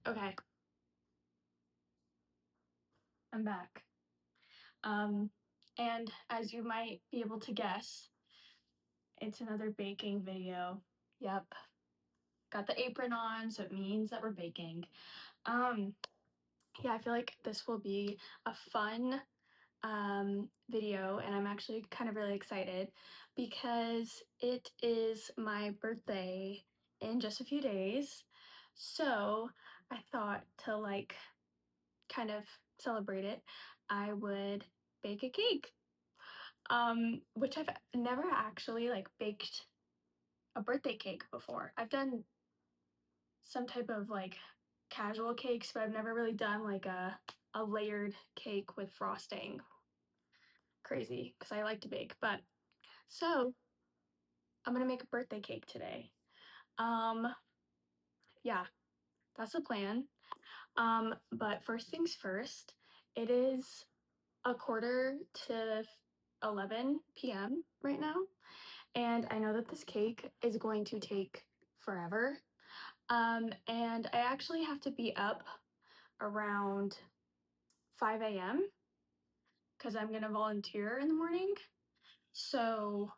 Okay. I'm back. And as you might be able to guess, it's another baking video. Yep. Got the apron on, so it means that we're baking. Um, yeah, I feel like this will be a fun video, and I'm actually kind of really excited because it is my birthday in just a few days. So I thought to like kind of celebrate it, I would bake a cake. Which I've never actually like baked a birthday cake before. I've done some type of like casual cakes, but I've never really done like a layered cake with frosting. Crazy, because I like to bake. But so I'm gonna make a birthday cake today. Um, yeah, that's the plan. But first things first, it is a quarter to 11 p.m. right now, and I know that this cake is going to take forever. And I actually have to be up around 5 a.m. because I'm gonna volunteer in the morning. So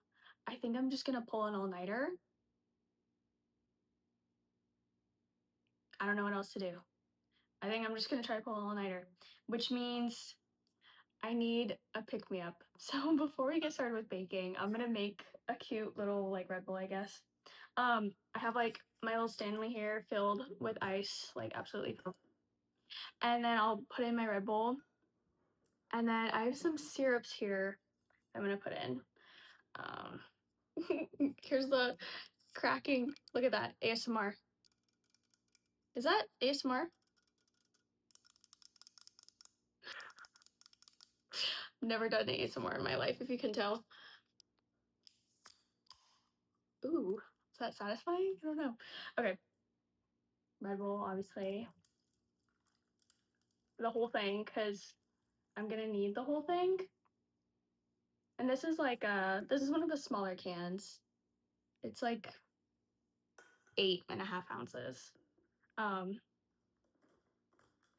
I think I'm just gonna pull an all-nighter. I don't know what else to do. I think I'm just gonna try to pull an all-nighter, which means I need a pick-me-up. So before we get started with baking, I'm gonna make a cute little like Red Bull, I guess. I have like my little Stanley here filled with ice, like absolutely filled. And then I'll put in my Red Bull. And then I have some syrups here I'm gonna put in. Um, here's the cracking. Look at that ASMR. Is that ASMR? Never done ASMR in my life, if you can tell. Ooh, is that satisfying? I don't know. Okay, Red Bull, obviously. The whole thing, because I'm gonna need the whole thing. And this is like this is one of the smaller cans. It's like 8.5 ounces. Um,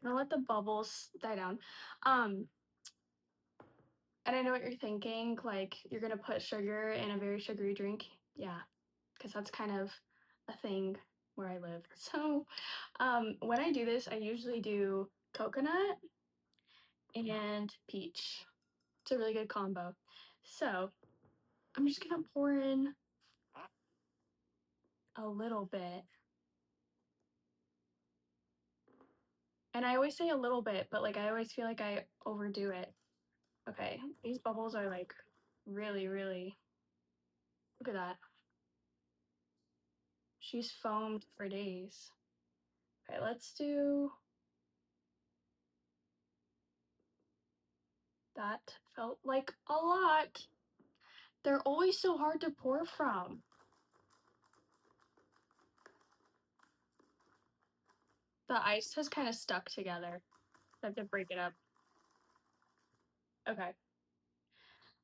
I'll let the bubbles die down. Um, and I know what you're thinking, like you're gonna put sugar in a very sugary drink. Yeah, because that's kind of a thing where I live. So when I do this, I usually do coconut and peach. It's a really good combo. So I'm just gonna pour in a little bit. And I always say a little bit, but like I always feel like I overdo it. Okay, these bubbles are like really, really, look at that. She's foamed for days. Okay, let's do, that felt like a lot. They're always so hard to pour from. The ice has kind of stuck together. I have to break it up. Okay.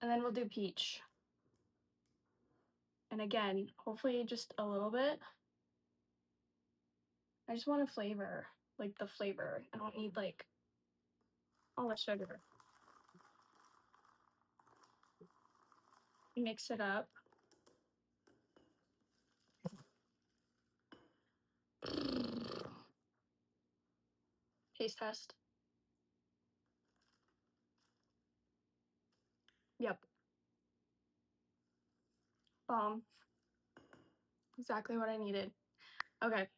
And then we'll do peach. And again, hopefully just a little bit. I just want a flavor, like the flavor. I don't need like all the sugar. Mix it up. Taste test. Yep. Bomb. Exactly what I needed. Okay.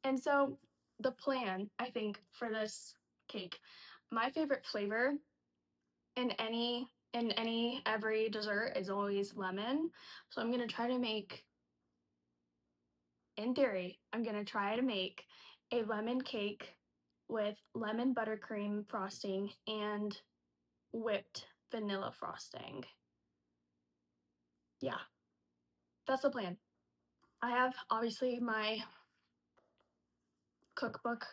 And so the plan, I think, for this cake, my favorite flavor in every dessert is always lemon. So I'm gonna try to make, in theory, I'm gonna try to make a lemon cake with lemon buttercream frosting and whipped vanilla frosting. Yeah, that's the plan. I have obviously my cookbook.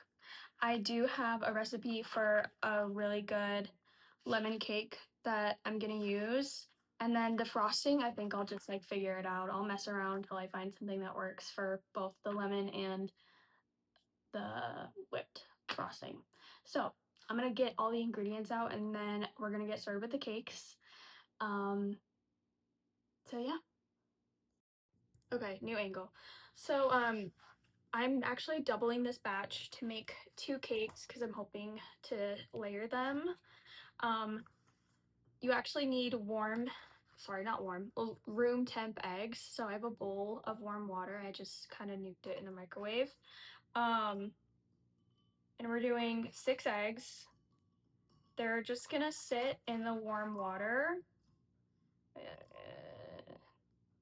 I do have a recipe for a really good lemon cake that I'm gonna use. And then the frosting, I think I'll just like figure it out. I'll mess around until I find something that works for both the lemon and the whipped frosting. So I'm gonna get all the ingredients out and then we're gonna get started with the cakes. So yeah. Okay, new angle. So I'm actually doubling this batch to make 2 cakes because I'm hoping to layer them. You actually need room temp eggs. So I have a bowl of warm water. I just kind of nuked it in the microwave. And we're doing 6 eggs. They're just gonna sit in the warm water.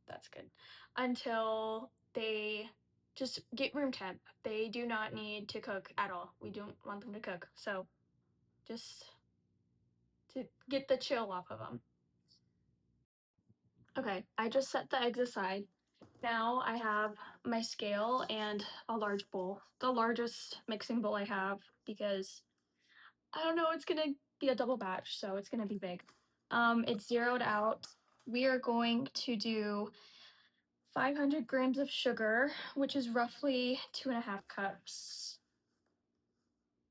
That's good. Until they just get room temp. They do not need to cook at all. We don't want them to cook. So just to get the chill off of them. Okay, I just set the eggs aside. Now I have my scale and a large bowl, the largest mixing bowl I have because I don't know, it's gonna be a double batch, so it's gonna be big. It's zeroed out. We are going to do 500 grams of sugar, which is roughly 2.5 cups.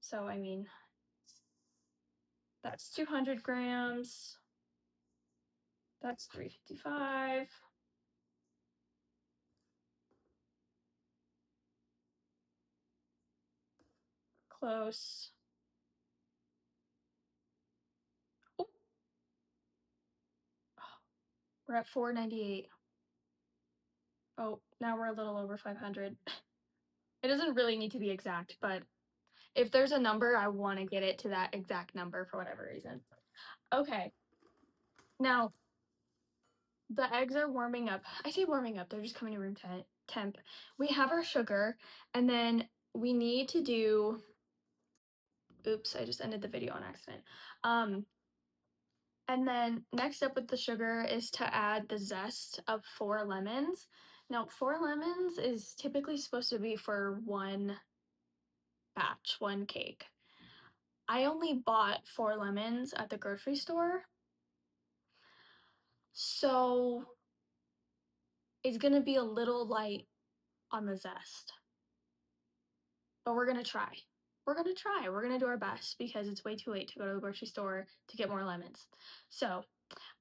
So, I mean, that's 200 grams. That's 355. Close. Oh, we're at 498. Oh, now we're a little over 500. It doesn't really need to be exact, but if there's a number, I want to get it to that exact number for whatever reason. Okay. Now, the eggs are warming up. I say warming up, they're just coming to room temp. We have our sugar, and then we need to do, oops, I just ended the video on accident. And then next up with the sugar is to add the zest of 4 lemons. Now, 4 lemons is typically supposed to be for one batch, one cake. I only bought 4 lemons at the grocery store, so it's gonna be a little light on the zest. But we're gonna try. We're gonna try. We're gonna do our best because it's way too late to go to the grocery store to get more lemons. So,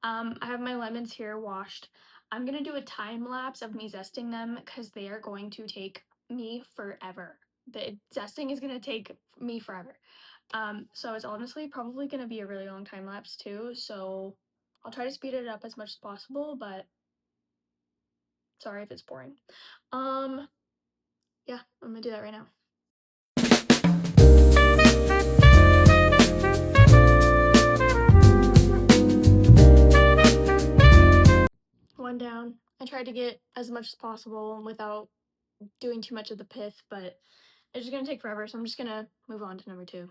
I have my lemons here washed. I'm gonna do a time lapse of me zesting them because they are going to take me forever. The zesting is gonna take me forever. So it's honestly probably gonna be a really long time lapse too. So I'll try to speed it up as much as possible, but sorry if it's boring. Yeah, I'm gonna do that right now. One down. I tried to get as much as possible without doing too much of the pith, but it's just gonna take forever, so I'm just gonna move on to number 2.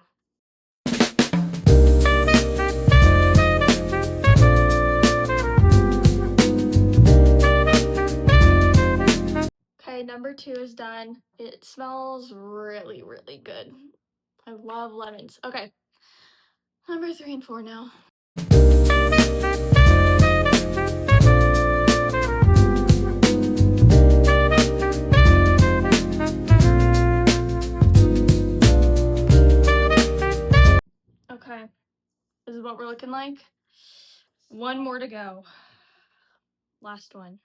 Okay, number 2 is done. It smells really, really good. I love lemons. Okay, number 3 and 4 now. Okay, this is what we're looking like. One more to go. Last one.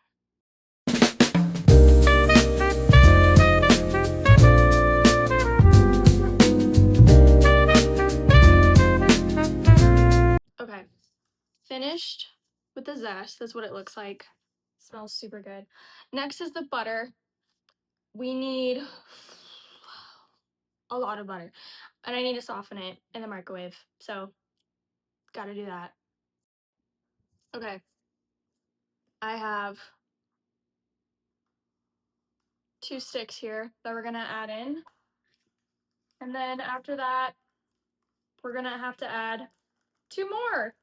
Okay, finished with the zest. That's what it looks like. Smells super good. Next is the butter. We need a lot of butter, and I need to soften it in the microwave. So, gotta do that. Okay, I have 2 sticks here that we're gonna add in. And then after that, we're gonna have to add 2 more.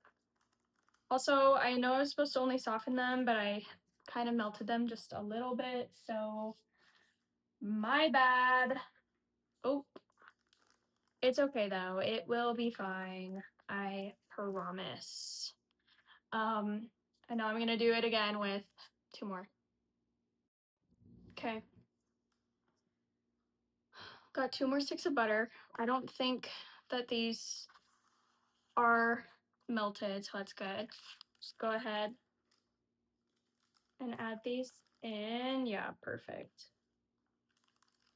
Also, I know I was supposed to only soften them, but I kind of melted them just a little bit, so my bad. Oh, it's okay though. It will be fine. I promise. And now I'm gonna do it again with 2 more. Okay. got 2 more sticks of butter. I don't think that these are melted, so that's good. Just go ahead and add these in. Yeah, perfect.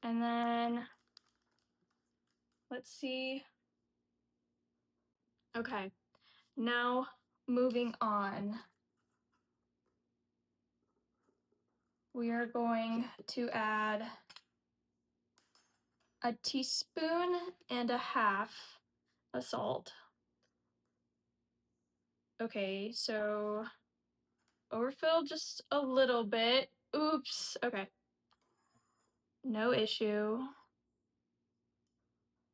And then let's see. Okay, now moving on. We are going to add a teaspoon and a half of salt. Okay, so overfill just a little bit. Oops, okay. No issue.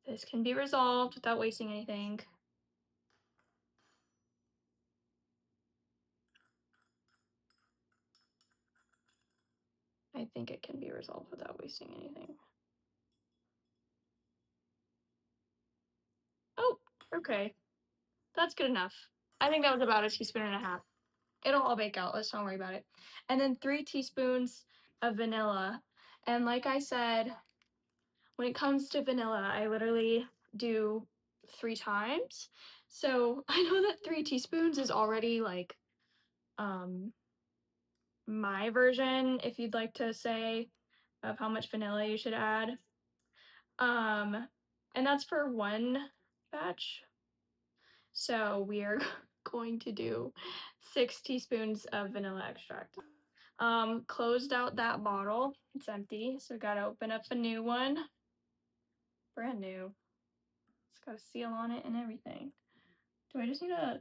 This can be resolved without wasting anything. I think it can be resolved without wasting anything. Oh, okay. That's good enough. I think that was about a teaspoon and a half. It'll all bake out. Let's not worry about it. And then 3 teaspoons of vanilla. And like I said, when it comes to vanilla, I literally do 3 times. So I know that 3 teaspoons is already like my version, if you'd like to say, of how much vanilla you should add. And that's for 1 batch. So we are going to do 6 teaspoons of vanilla extract. Closed out that bottle. It's empty, so we gotta open up a new one. Brand new. It's got a seal on it and everything. Do I just need to...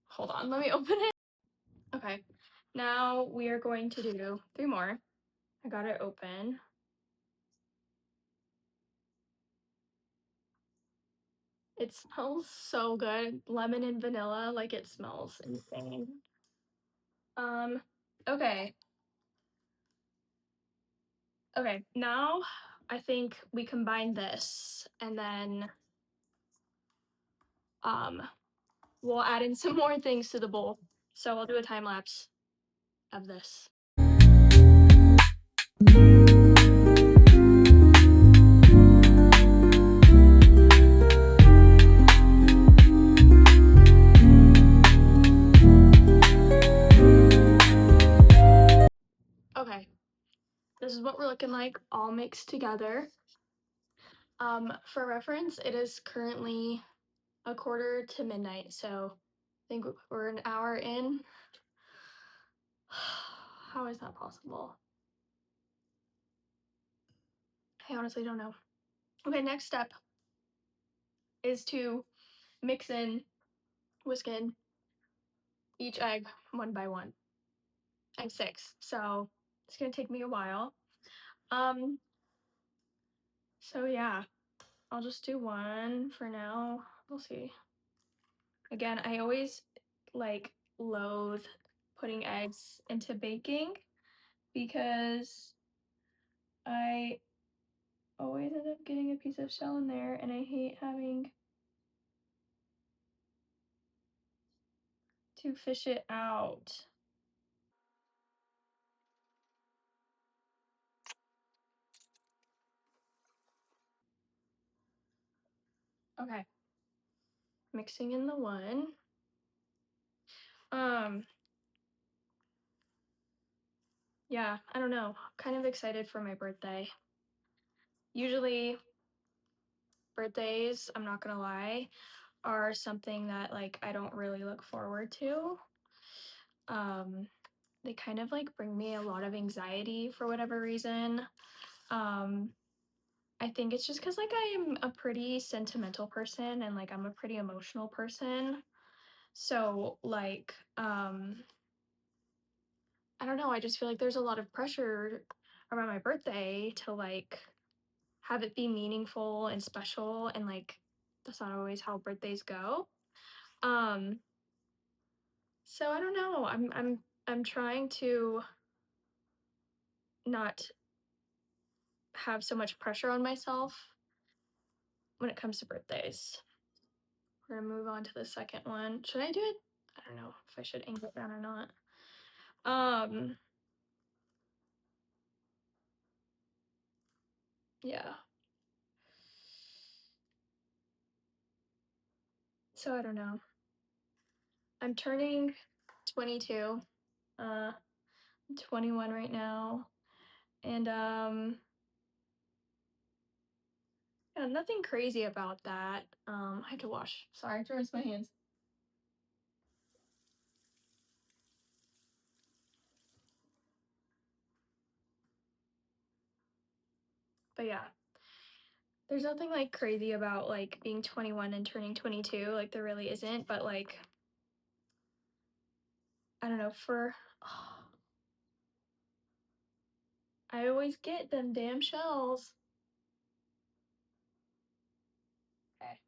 Hold on, let me open it. Okay, now we are going to do 3 more. I got it open. It smells so good. Lemon and vanilla, like it smells insane. Okay. Okay, now I think we combine this and then we'll add in some more things to the bowl. So I'll do a time lapse of this. Okay, this is what we're looking like all mixed together. For reference, it is currently 1/4 to midnight, so I think we're an hour in. How is that possible? I honestly don't know. Okay, next step is to whisk in each egg 1 by 1. I have 6, so it's gonna take me a while. So yeah, I'll just do 1 for now. We'll see. Again, I always like loathe putting eggs into baking because I always end up getting a piece of shell in there and I hate having to fish it out. Okay. Mixing in the 1. Yeah, I don't know. Kind of excited for my birthday. Usually birthdays, I'm not gonna lie, are something that like I don't really look forward to. They kind of like bring me a lot of anxiety for whatever reason. I think it's just because like I am a pretty sentimental person and like I'm a pretty emotional person. So like I don't know, I just feel like there's a lot of pressure around my birthday to like have it be meaningful and special, and like that's not always how birthdays go. So I don't know. I'm trying to not have so much pressure on myself when it comes to birthdays. We're gonna move on to the second one. Should I do it? I don't know if I should angle it down or not. Yeah. So I don't know. I'm turning 22. 21 right now. And yeah, nothing crazy about that. I have to wash. Sorry, I have to rinse my hands. But yeah, there's nothing like crazy about like being 21 and turning 22. Like there really isn't. But like, I don't know. I always get them damn shells. Okay.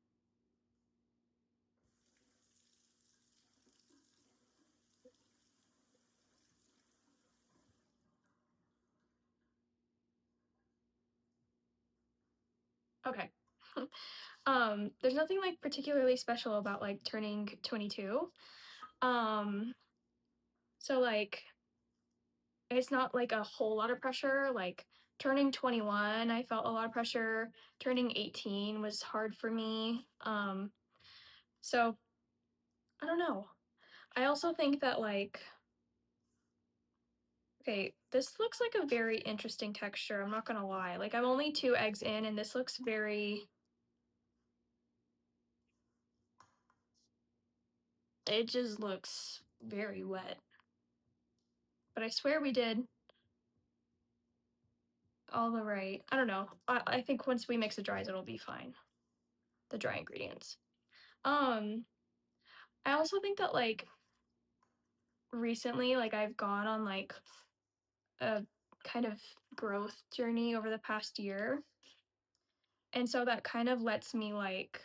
Okay. There's nothing like particularly special about like turning 22. Um, so like it's not like a whole lot of pressure. Like turning 21, I felt a lot of pressure. Turning 18 was hard for me. So I don't know. I also think that like, okay, this looks like a very interesting texture. I'm not gonna lie. Like I'm only 2 eggs in and this looks very, it just looks very wet. But I swear we did all the right. I don't know. I think once we mix it dries, it'll be fine. The dry ingredients. Um, I also think that like recently, like I've gone on like a kind of growth journey over the past year. And so that kind of lets me like,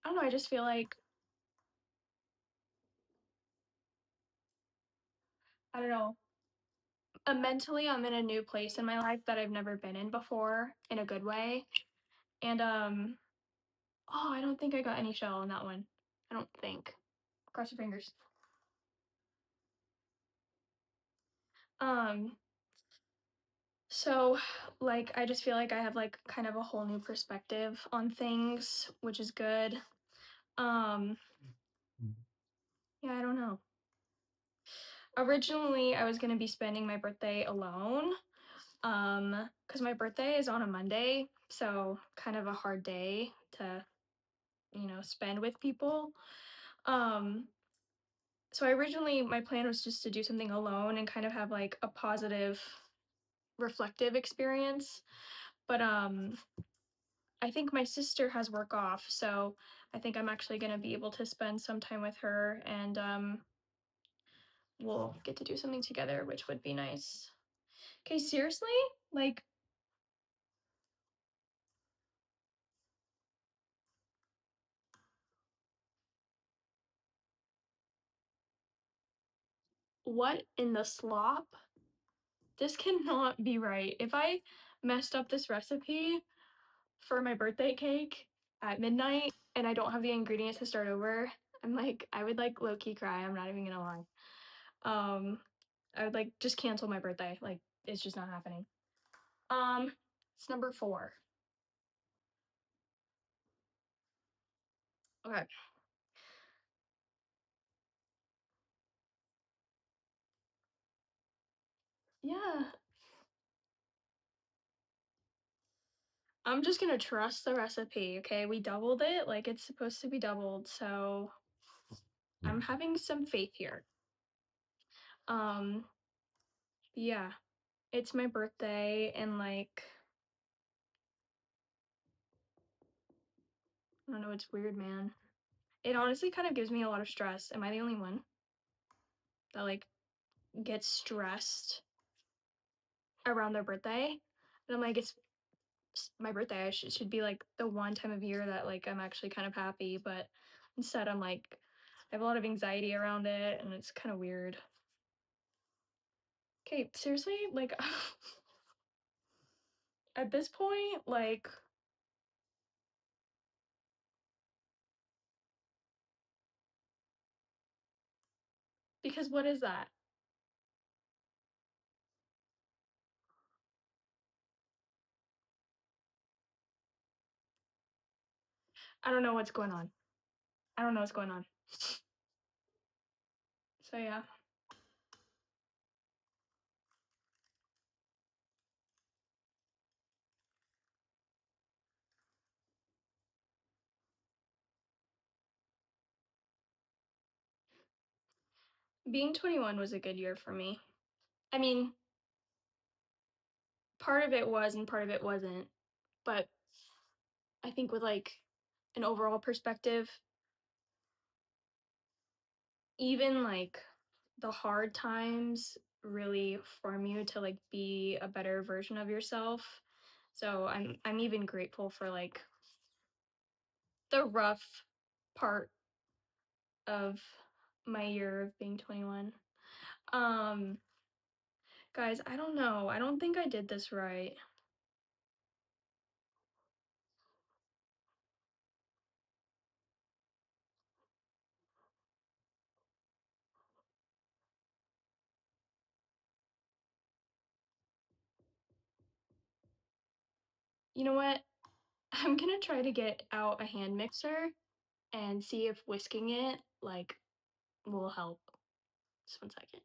I don't know, I just feel like, I don't know, mentally I'm in a new place in my life that I've never been in before in a good way. And oh, I don't think I got any shell on that one. I don't think. Cross your fingers. Um, so like I just feel like I have like kind of a whole new perspective on things, which is good. Um, yeah, I don't know. Originally, I was gonna be spending my birthday alone, because my birthday is on a Monday, so kind of a hard day to, spend with people. Um, so originally my plan was just to do something alone and kind of have like a positive, reflective experience. But I think my sister has work off, so I think I'm actually gonna be able to spend some time with her and we'll get to do something together, which would be nice. Okay, seriously? Like, what in the slop? This cannot be right. If I messed up this recipe for my birthday cake at midnight and I don't have the ingredients to start over, I would like low key cry. I'm not even gonna lie. Um, I would like just cancel my birthday. Like, it's just not happening. Um, it's number 4. Okay. Yeah. I'm just gonna trust the recipe, okay? We doubled it like it's supposed to be doubled, so I'm having some faith here. Um, yeah, it's my birthday and like I don't know, it's weird, man. It honestly kind of gives me a lot of stress. Am I the only one that like gets stressed around their birthday? And I'm like, it's my birthday. I should be like the one time of year that like I'm actually kind of happy, but instead I'm like I have a lot of anxiety around it and it's kind of weird. Okay, seriously, like at this point, like because what is that? I don't know what's going on. I don't know what's going on. So yeah. Being 21 was a good year for me. I mean, part of it was and part of it wasn't, but I think with like an overall perspective, even like the hard times really form you to like be a better version of yourself. So I'm even grateful for like the rough part of my year of being 21. Um guys, I don't know. I don't think I did this right. You know what? I'm gonna try to get out a hand mixer and see if whisking it like will help. Just 1 second.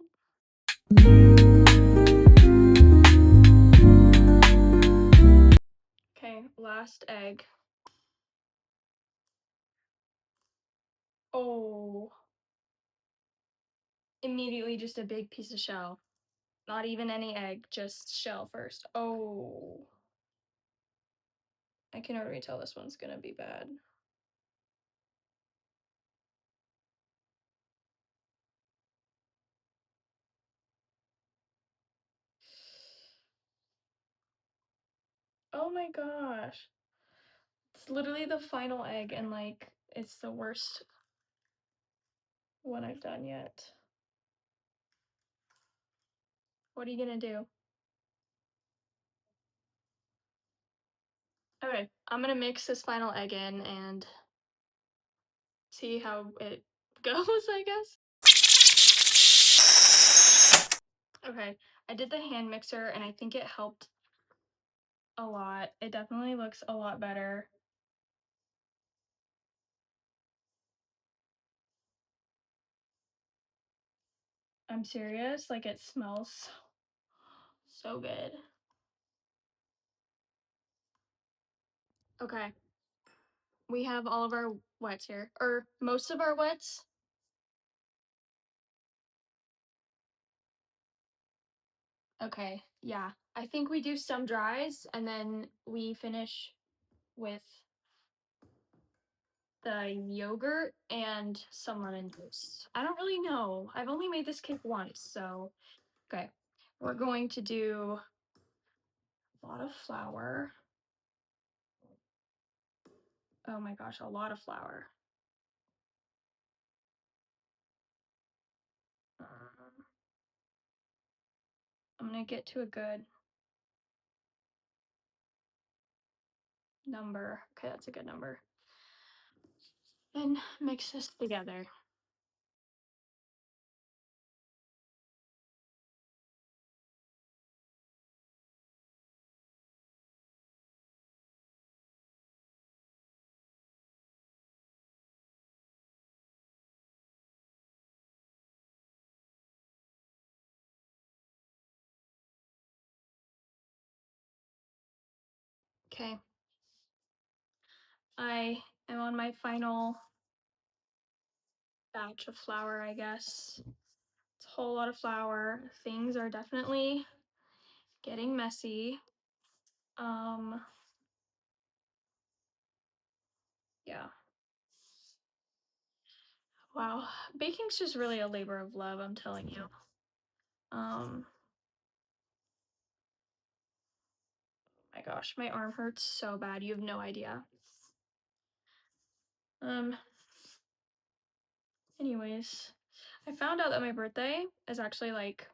Okay, last egg. Oh, immediately just a big piece of shell. Not even any egg, just shell first. Oh, I can already tell this one's gonna be bad. Oh my gosh. It's literally the final egg and like it's the worst one I've done yet. What are you gonna do? Okay, I'm gonna mix this final egg in and see how it goes, I guess. Okay, I did the hand mixer and I think it helped a lot. It definitely looks a lot better. I'm serious, like it smells so good. Okay, we have all of our wets here, or most of our wets. Okay, yeah. I think we do some dries and then we finish with the yogurt and some lemon juice. I don't really know. I've only made this cake once, so okay. We're going to do a lot of flour. Oh my gosh, a lot of flour. Um, I'm gonna get to a good number. Okay, that's a good number. And mix this together. Okay. I am on my final batch of flour, I guess. It's a whole lot of flour. Things are definitely getting messy. Um, yeah. Wow. Baking's just really a labor of love, I'm telling you. My gosh, my arm hurts so bad. You have no idea. Um, anyways, I found out that my birthday is actually like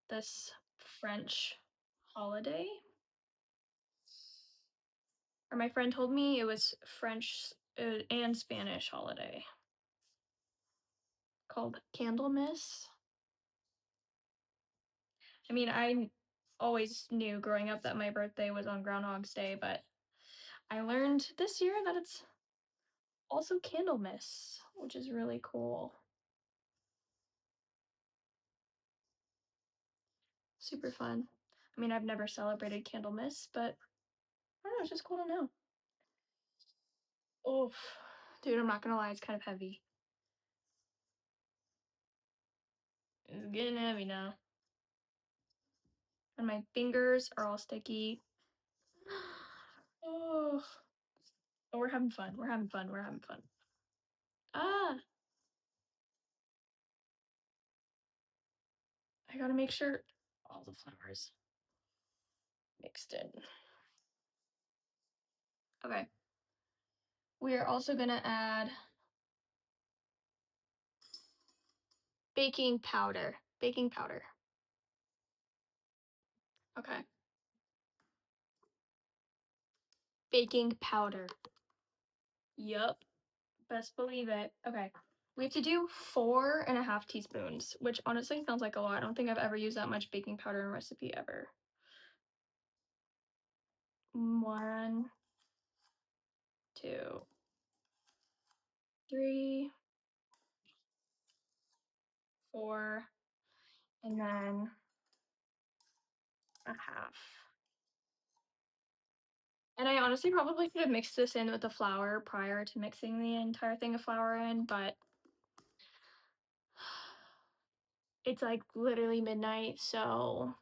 this French holiday. Or my friend told me it was French and Spanish holiday called Candlemas. I mean, I always knew growing up that my birthday was on Groundhog's Day, but I learned this year that it's also Candlemas, which is really cool. Super fun. I mean, I've never celebrated Candlemas, but I don't know, it's just cool to know. Oof. Dude, I'm not gonna lie, it's kind of heavy. It's getting heavy now. And my fingers are all sticky. Oh, but we're having fun. We're having fun. We're having fun. Ah, I gotta make sure all the flowers mixed in. Okay. We are also gonna add baking powder. Baking powder. Okay. Baking powder. Yup. Best believe it. Okay. We have to do 4.5 teaspoons, which honestly sounds like a lot. I don't think I've ever used that much baking powder in a recipe ever. 1, 2, 3, 4, and then a half. And I honestly probably could have mixed this in with the flour prior to mixing the entire thing of flour in, but it's like literally midnight, so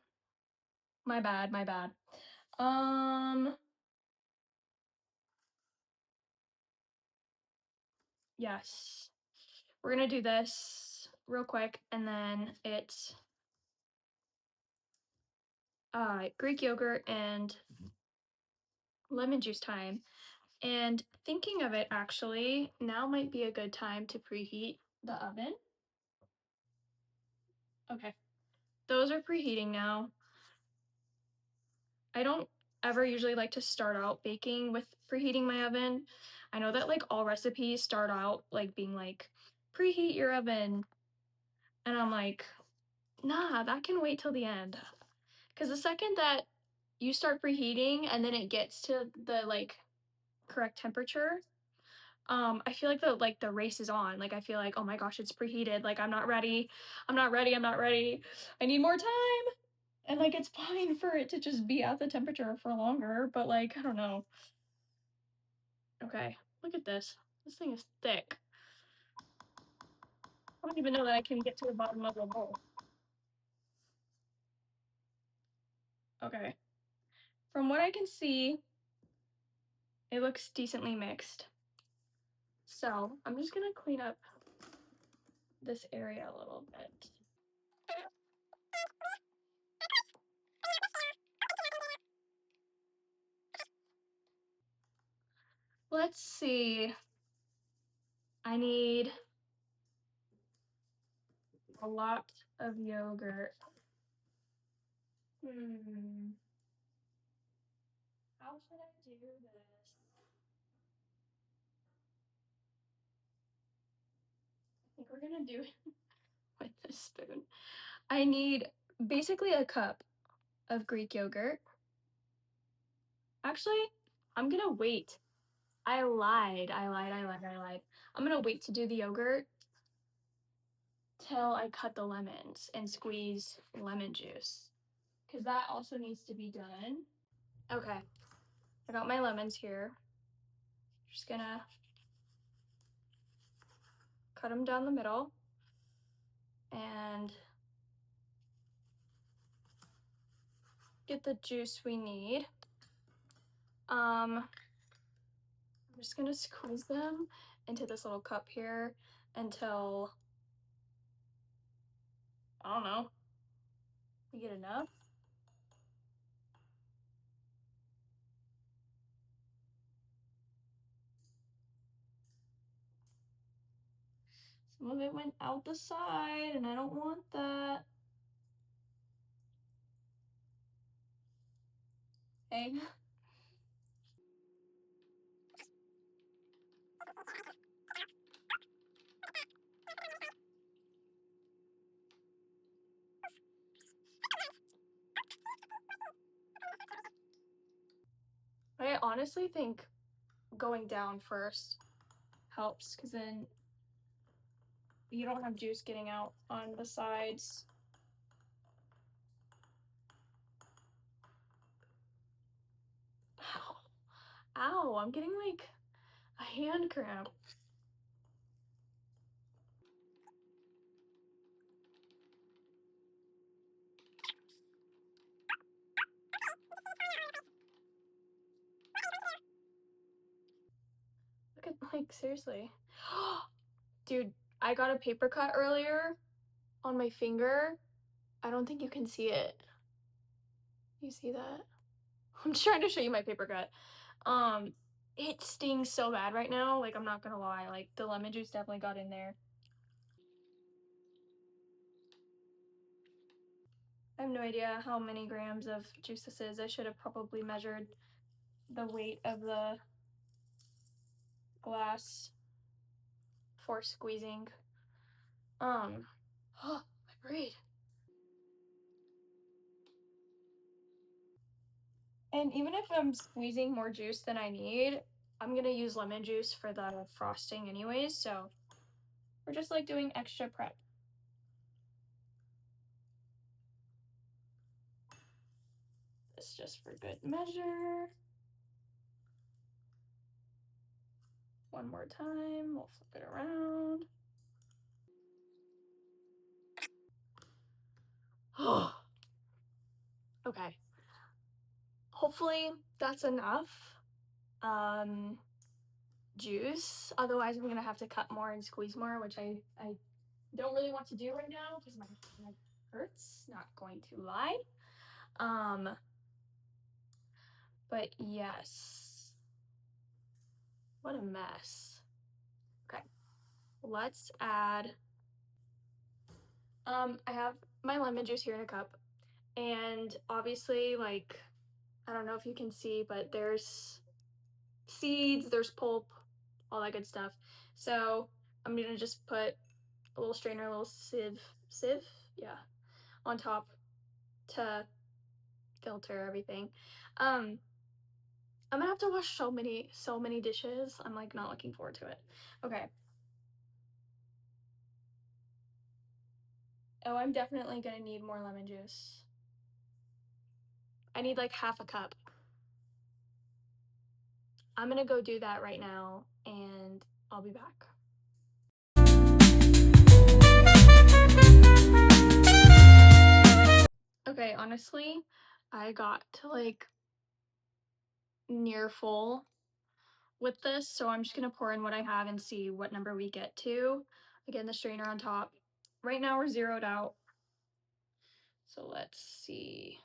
my bad, my bad. Yes. We're gonna do this real quick, and then it's Greek yogurt and lemon juice time. And thinking of it, actually, now might be a good time to preheat the oven. Okay, those are preheating now. I don't ever usually like to start out baking with preheating my oven. I know that like all recipes start out like being like preheat your oven, and I'm like, nah, that can wait till the end. Because the second that you start preheating and then it gets to the like correct temperature, I feel like the race is on. Like I feel like, oh my gosh, it's preheated. Like I'm not ready. I'm not ready. I'm not ready. I need more time. And like it's fine for it to just be at the temperature for longer, but like I don't know. Okay, look at this. This thing is thick. I don't even know that I can get to the bottom of the bowl. Okay. From what I can see, it looks decently mixed. So I'm just gonna clean up this area a little bit. Let's see. I need a lot of yogurt. How should I do this? I think we're gonna do it with this spoon. I need basically a cup of Greek yogurt. Actually, I'm gonna wait. I lied. I'm gonna wait to do the yogurt till I cut the lemons and squeeze lemon juice. Because that also needs to be done. Okay, I got my lemons here. Just gonna cut them down the middle and get the juice we need. I'm just gonna squeeze them into this little cup here until, I don't know, we get enough. Some of it went out the side and I don't want that. Okay. I honestly think going down first helps, because then you don't have juice getting out on the sides. Ow. Ow, I'm getting like a hand cramp. Look at, like, seriously. Dude, I got a paper cut earlier on my finger. I don't think you can see it. You see that? I'm trying to show you my paper cut. It stings so bad right now. Like, I'm not gonna lie. Like, the lemon juice definitely got in there. I have no idea how many grams of juice this is. I should have probably measured the weight of the glass for squeezing. Oh, my braid. And even if I'm squeezing more juice than I need, I'm gonna use lemon juice for the frosting anyways, so we're just like doing extra prep. This just for good measure. One more time, we'll flip it around. Okay. Hopefully that's enough juice. Otherwise, I'm gonna have to cut more and squeeze more, which I don't really want to do right now because my hand hurts. Not going to lie. But yes. What a mess. Okay. Let's add. I have my lemon juice here in a cup, and obviously, like, I don't know if you can see, but there's seeds, there's pulp, all that good stuff. So I'm gonna just put a little strainer, a little sieve, yeah, on top to filter everything. I'm gonna have to wash so many dishes. I'm like not looking forward to it. Okay. Oh, I'm definitely gonna need more lemon juice. I need like half a cup. I'm gonna go do that right now and I'll be back. Okay, honestly, I got to like near full with this, so I'm just gonna pour in what I have and see what number we get to. Again, the strainer on top. Right now we're zeroed out. So let's see.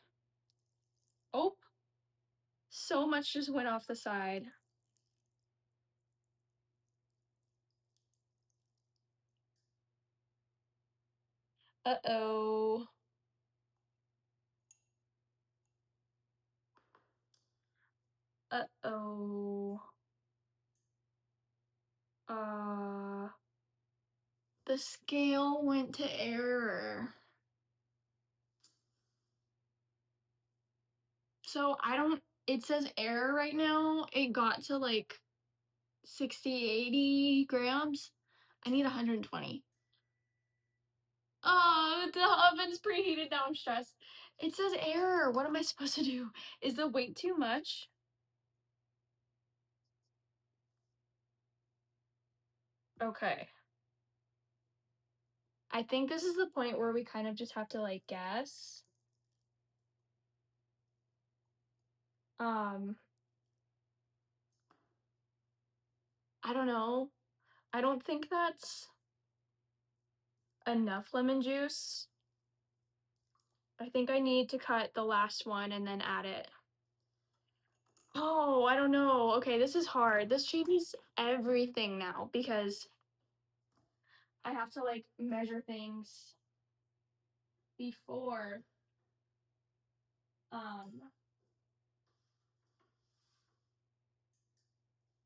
Oh, so much just went off the side. Uh-oh. Uh-oh. The scale went to error. So it says error right now. It got to like 60, 80 grams. I need 120. Oh, the oven's preheated. Now I'm stressed. It says error. What am I supposed to do? Is the weight too much? Okay. I think this is the point where we kind of just have to like guess. I don't know. I don't think that's enough lemon juice. I think I need to cut the last one and then add it. Oh, I don't know. Okay, this is hard. This changes everything now because I have to like measure things before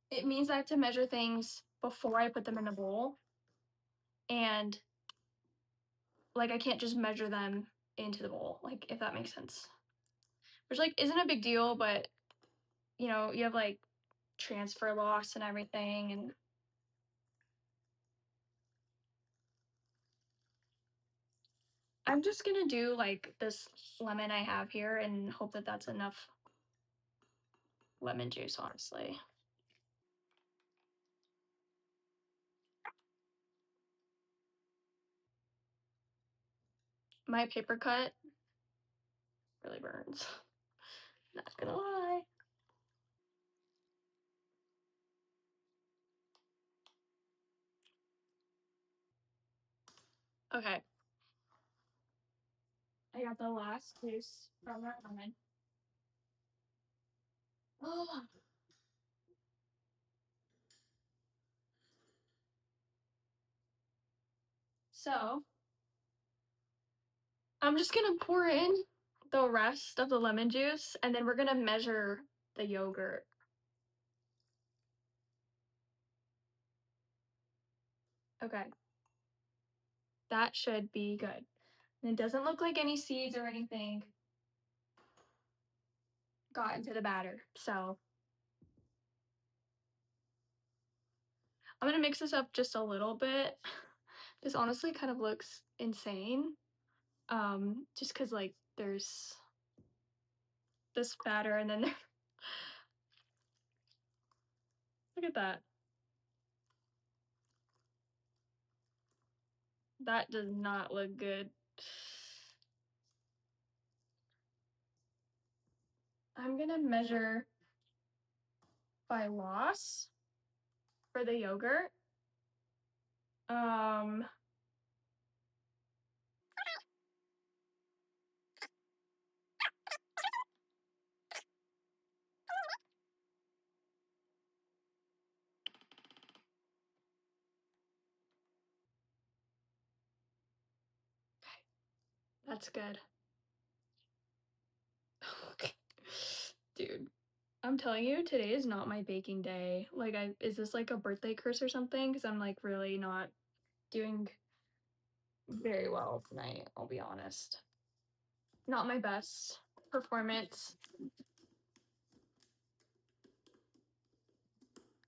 it means I have to measure things before I put them in a bowl, and like I can't just measure them into the bowl, like if that makes sense. Which like isn't a big deal, but you know, you have like transfer loss and everything. And I'm just gonna do like this lemon I have here and hope that that's enough lemon juice, honestly. My paper cut really burns. Not gonna lie. Okay. I got the last juice from that lemon. Oh. So I'm just gonna pour in the rest of the lemon juice and then we're gonna measure the yogurt. Okay. That should be good. And it doesn't look like any seeds or anything got into the batter. So I'm gonna mix this up just a little bit. This honestly kind of looks insane. Just cause like there's this batter and then there look at that. That does not look good. I'm gonna measure by loss for the yogurt. Um, that's good. Dude, I'm telling you, today is not my baking day. Like, is this like a birthday curse or something? Because I'm like really not doing very well tonight, I'll be honest. Not my best performance.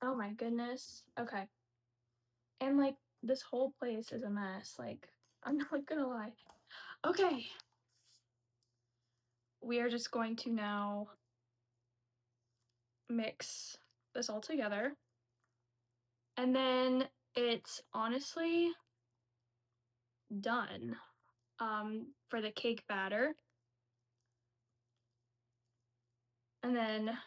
Oh my goodness. Okay. And like this whole place is a mess. Like, I'm not gonna lie. Okay. We are just going to now mix this all together. And then it's honestly done for the cake batter. And then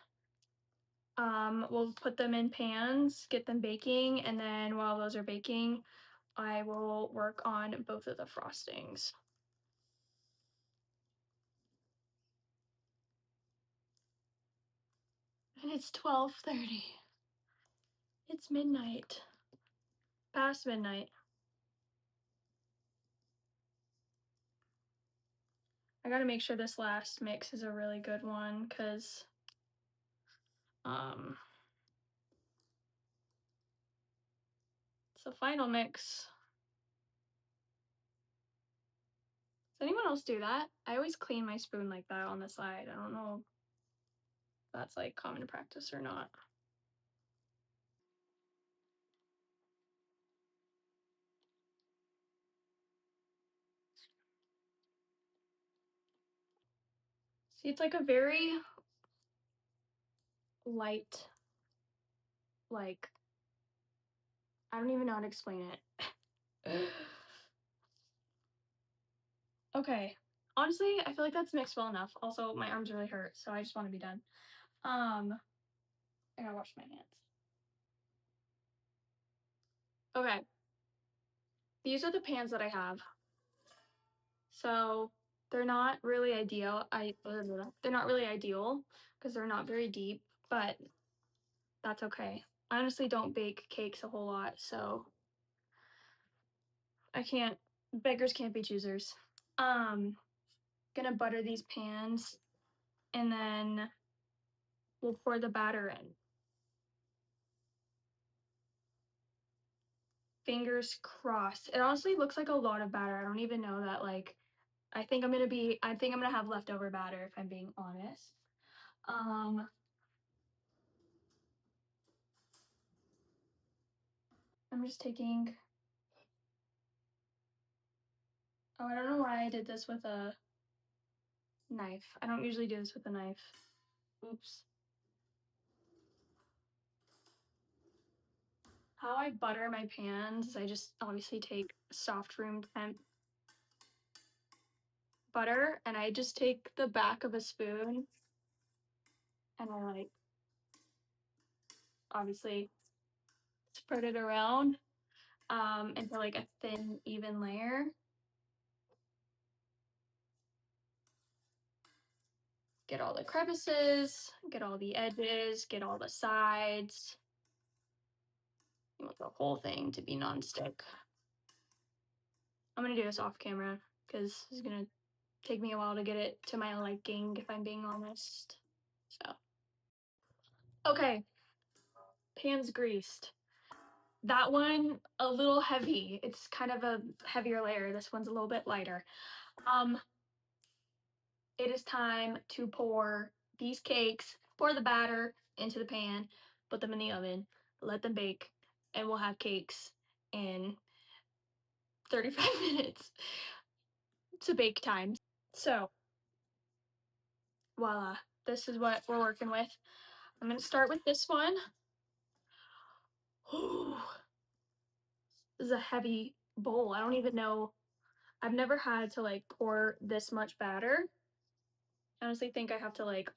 we'll put them in pans, get them baking, and then while those are baking, I will work on both of the frostings. And it's 12:30. It's midnight. Past midnight. I gotta make sure this last mix is a really good one, because it's the final mix. Does anyone else do that? I always clean my spoon like that on the side. I don't know if that's like common practice or not. See, it's like a very light, like, I don't even know how to explain it. Okay. Honestly, I feel like that's mixed well enough. Also, my arms really hurt, so I just want to be done. I gotta wash my hands. Okay. These are the pans that I have. So they're not really ideal. They're not really ideal because they're not very deep, but that's okay. I honestly don't bake cakes a whole lot, so beggars can't be choosers. Gonna butter these pans and then we'll pour the batter in. Fingers crossed. It honestly looks like a lot of batter. I don't even know that, like, I think I'm gonna have leftover batter if I'm being honest. I'm just taking, oh, I don't know why I did this with a knife. I don't usually do this with a knife. Oops. How I butter my pans is I just obviously take soft room temp butter and I just take the back of a spoon and I like obviously spread it around into like a thin, even layer. Get all the crevices, get all the edges, get all the sides. You want the whole thing to be nonstick. I'm gonna do this off camera because it's gonna take me a while to get it to my liking, if I'm being honest. So, okay, pan's greased. That one a little heavy. It's kind of a heavier layer. This one's a little bit lighter. It is time to pour these cakes, pour the batter into the pan, put them in the oven, let them bake, and we'll have cakes in 35 minutes to bake time. So, voila, this is what we're working with. I'm gonna start with this one. Ooh, this is a heavy bowl. I don't even know. I've never had to like pour this much batter. I honestly think I have to like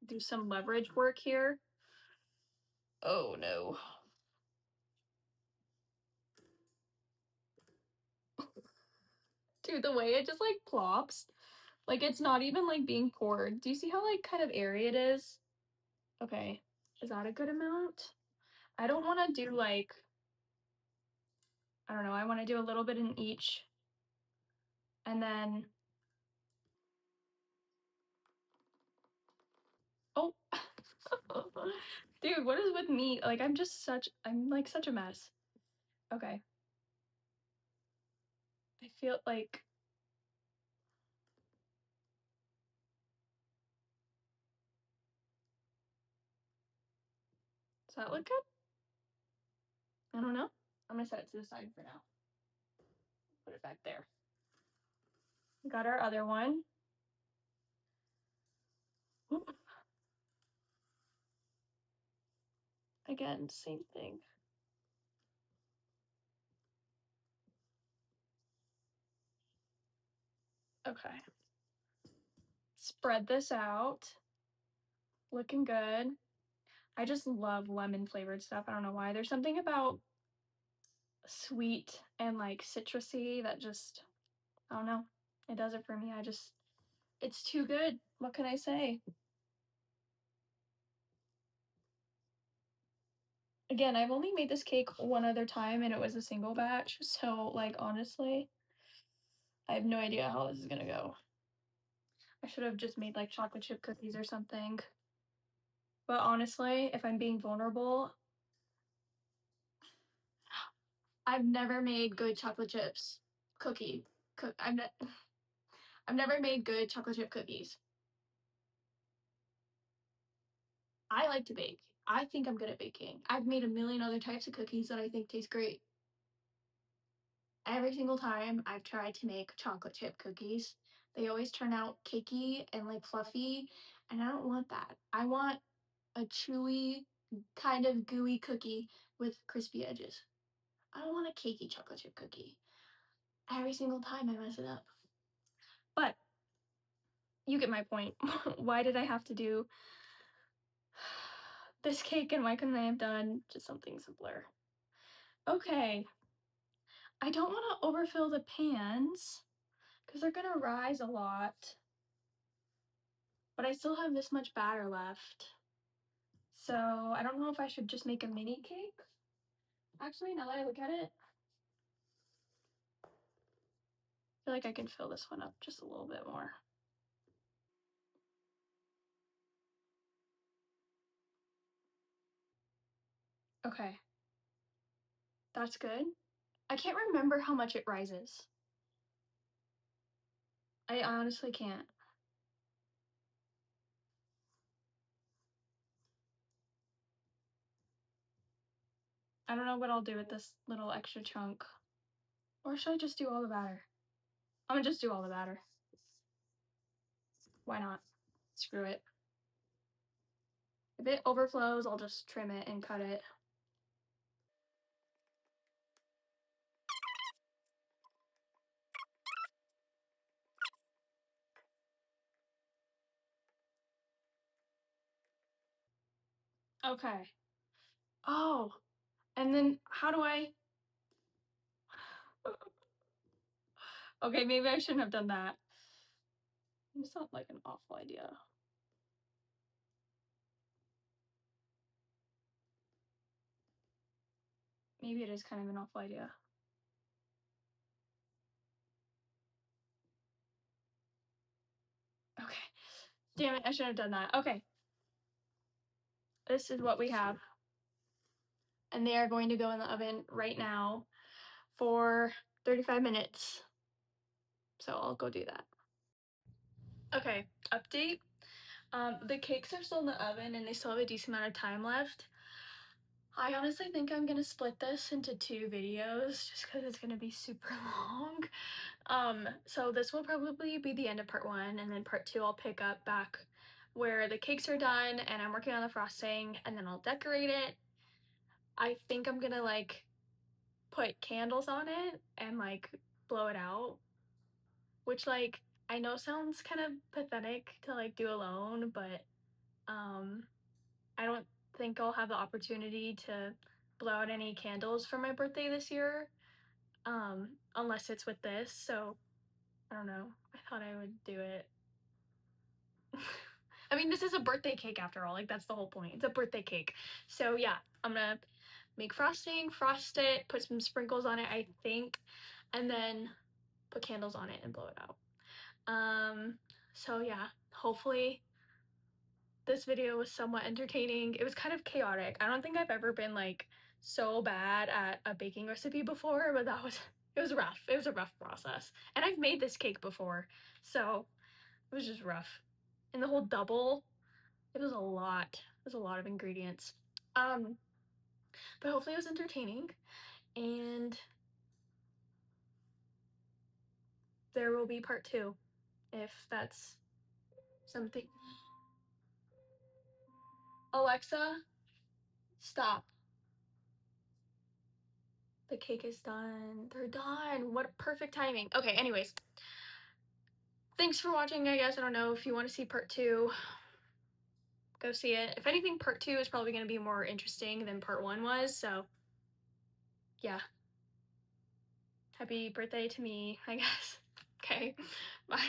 do some leverage work here. Oh no. Dude, the way it just like plops. Like it's not even like being poured. Do you see how like kind of airy it is? Okay. Is that a good amount? I don't want to do like, I don't know, I want to do a little bit in each. And then, oh, dude, what is with me? Like I'm like such a mess. Okay. I feel like, does that look good? I don't know. I'm gonna set it to the side for now. Put it back there. We got our other one. Oop. Again, same thing. Okay. Spread this out. Looking good. I just love lemon flavored stuff. I don't know why. There's something about sweet and like citrusy that just, I don't know. It does it for me. It's too good. What can I say? Again, I've only made this cake one other time and it was a single batch. So, like, honestly, I have no idea how this is gonna go. I should have just made like chocolate chip cookies or something. But honestly, if I'm being vulnerable, I've never made good chocolate chips cookie. I've never made good chocolate chip cookies. I like to bake. I think I'm good at baking. I've made a million other types of cookies that I think taste great. Every single time I've tried to make chocolate chip cookies, they always turn out cakey and like fluffy, and I don't want that. I want a chewy, kind of gooey cookie with crispy edges. I don't want a cakey chocolate chip cookie. Every single time I mess it up. But you get my point. Why did I have to do this cake and why couldn't I have done just something simpler? Okay. I don't want to overfill the pans because they're gonna rise a lot. But I still have this much batter left. So I don't know if I should just make a mini cake. Actually, now that I look at it, I feel like I can fill this one up just a little bit more. Okay. That's good. I can't remember how much it rises. I honestly can't. I don't know what I'll do with this little extra chunk. Or should I just do all the batter? I'm gonna just do all the batter. Why not? Screw it. If it overflows, I'll just trim it and cut it. Okay. Oh, and then how do I... Okay, maybe I shouldn't have done that. It's not like an awful idea. Maybe it is kind of an awful idea. Okay. Damn it, I shouldn't have done that. Okay. This is what we have. And they are going to go in the oven right now for 35 minutes. So I'll go do that. Okay, update. The cakes are still in the oven and they still have a decent amount of time left. I honestly think I'm gonna split this into 2 videos just because it's gonna be super long. So this will probably be the end of part 1, and then part 2 I'll pick up back where the cakes are done and I'm working on the frosting, and then I'll decorate it. I think I'm gonna like put candles on it and like blow it out, which like I know sounds kind of pathetic to like do alone, but I don't think I'll have the opportunity to blow out any candles for my birthday this year, unless it's with this, so I don't know. I thought I would do it. I mean, this is a birthday cake after all, like that's the whole point. It's a birthday cake. So yeah, I'm gonna make frosting, frost it, put some sprinkles on it, I think, and then put candles on it and blow it out. So yeah, hopefully this video was somewhat entertaining. It was kind of chaotic. I don't think I've ever been like so bad at a baking recipe before, but it was rough. It was a rough process. And I've made this cake before, so it was just rough. And the whole double, it was a lot. It was a lot of ingredients. But hopefully it was entertaining, and there will be part 2 if that's something. Alexa, stop. The cake is done. They're done. What perfect timing. Okay, anyways. Thanks for watching, I guess. I don't know if you want to see part 2. Go see it. If anything, part 2 is probably going to be more interesting than part 1 was, so yeah. Happy birthday to me, I guess. Okay, bye.